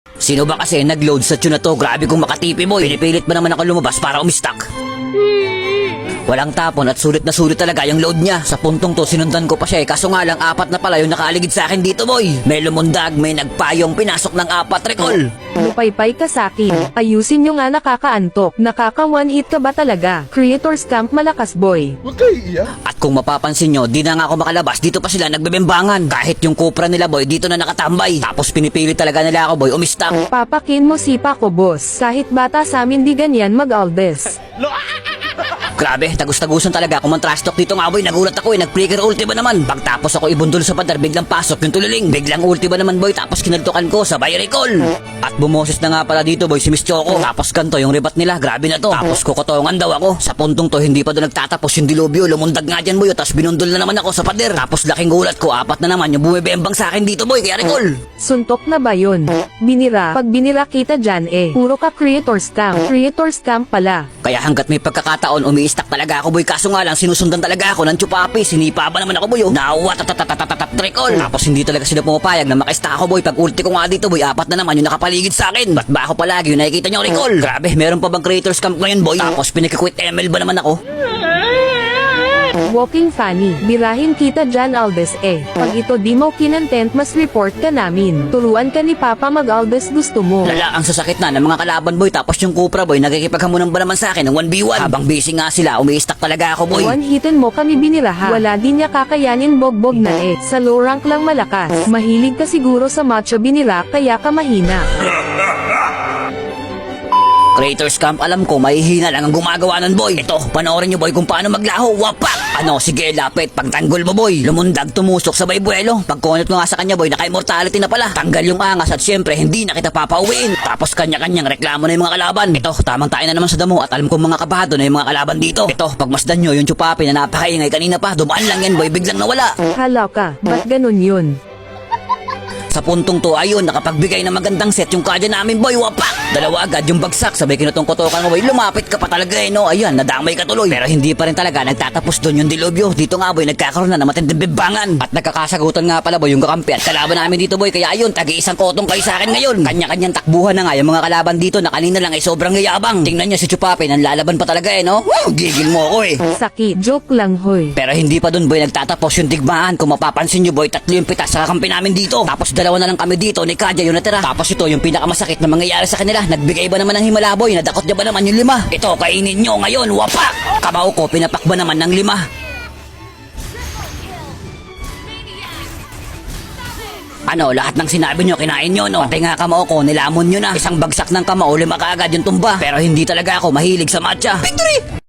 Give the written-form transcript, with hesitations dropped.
Sino ba kasi nag-load sa tune na to? Grabe kung makatipi boy. Pinipilit ba naman ako lumabas para umistak? Walang tapon at sulit na sulit talaga yung load niya. Sa puntong to, sinundan ko pa siya kaso nga lang apat na pala yung nakaaligid sa akin dito boy. May lumundag, may nagpayong, pinasok ng apat, recall. Lupaypay ka sakin. Ayusin nyo nga, nakakaantok. Nakaka one hit ka ba talaga? Creators Camp malakas boy. Huwag kayo iiyak. At kung mapapansin nyo, di na nga ako makalabas. Dito pa sila nagbebembangan. Kahit yung Cupra nila boy, dito na nakatambay. Tapos pinipili talaga nila ako boy, umistak. Papakin mo sipa ko boss. Kahit bata sa amin di ganyan mag-aldes. Grabe, tagus-tagusan talaga. Kung man trash talk dito nga boy, nagulat ako nag-flicker ulti ba naman. Pagtapos ako ibundol sa pader, biglang pasok yung tuliling. Biglang ulti ba naman boy, tapos kinaltukan ko, sabay recall. At bumoses na nga pala dito boy si Miss Choco. Tapos kanto yung rebat nila, grabe na to. Tapos kukotongan daw ako. Sa puntong to, hindi pa doon nagtatapos yung dilubyo. Lumundag nga dyan boy, tapos binundol na naman ako sa pader. Tapos laking gulat ko, apat na naman yung bumibembang sa akin dito boy, kaya recall. Suntok na ba yun? Binira. Pag binira kita dyan puro ka Creators Camp. Creators Camp pala. Kaya hanggat may pagkakataon, umiistak talaga ako boy. Kaso nga lang, sinusundan talaga ako ng chupapi. Sinipa ba naman ako boy, nawa, recall. Tapos hindi talaga sila pumapayag na makaista ako boy. Pag ulti ko nga dito boy, apat na naman yung nakapaligid sa akin. Ba't ba ako palagi yung nakikita nyo, recall? Grabe, meron pa bang Creators Camp ngayon boy? Tapos pinakikwit ML ba naman ako? Walking funny. Birahin kita dyan Aldes Pag ito di mo kinontent, mas report ka namin. Turuan ka ni Papa mag-Aldes gusto mo. Lala ang sasakit na ng mga kalaban boy. Tapos yung Cupra boy, nagkikipaghamunan ba naman sa akin ng 1v1? Habang busy nga sila, umiistak talaga ako boy. One hitin mo kami biniraha. Wala din niya kakayanin, bogbog na Sa low rank lang malakas. Mahilig ka siguro sa macho binira kaya ka mahina. Creators Camp, alam ko, mahihina lang ang gumagawa nun, boy. Ito, panoorin nyo, boy, kung paano maglaho. Wapak! Ano, sige, lapit. Pagtanggol mo, boy. Lumundag, tumusok, sabay buwelo. Pagkunot ko nga sa kanya, boy, naka-immortality na pala. Tanggal yung angas at syempre, hindi na kita papauwiin. Tapos kanya-kanyang reklamo na yung mga kalaban. Ito, tamang tayo na naman sa damo at alam kong mga kabado na yung mga kalaban dito. Ito, pagmasdan nyo, yung chupapi na napakaingay kanina pa, dumaan lang yan, boy, biglang nawala. Hala ka, ba't ganun yun? Sa puntong to, ayun, nakapagbigay ng magandang set yung kadya namin, boy, wapak! Dalawa agad yung bagsak, sabay kinutong-kotokan mo, boy, lumapit ka pa talaga no? Ayan, nadamay ka tuloy. Pero hindi pa rin talaga nagtatapos doon yung dilubyo. Dito nga, boy, nagkakaroon na ng matinding bimbangan. At nagkakasagutan nga pala, boy, yung kakampi at kalaban namin dito, boy. Kaya ayun, tagi-isang kotong kayo sa akin ngayon. Kanya-kanyang takbuhan na nga yung mga kalaban dito na kanina lang ay sobrang yabang. Tingnan niya si Chupapi, nanlalaban pa talaga no? Wow, gigil mo ako Sakit, joke lang hoy. Pero hindi pa doon, boy, nagtatapos yung digmaan. Kung mapapansin nyo, boy, 3 yung pitas sa kakampi namin dito. Tapos 2 na lang kami dito ni Kadya yung natira. Tapos ito yung pinakamasakit na mangyayari sa kanila. Nagbigay ba naman ng himala, boy? Nadakot niya ba naman yung 5? Ito, kainin nyo ngayon, wapak! Kabaw ko, pinapak ba naman ng 5? Ano, lahat ng sinabi nyo, kinain nyo, no? Pati nga kamao ko, nilamon nyo na. Isang bagsak ng kamao, 5 kaagad yung tumba. Pero hindi talaga ako mahilig sa matcha. Victory!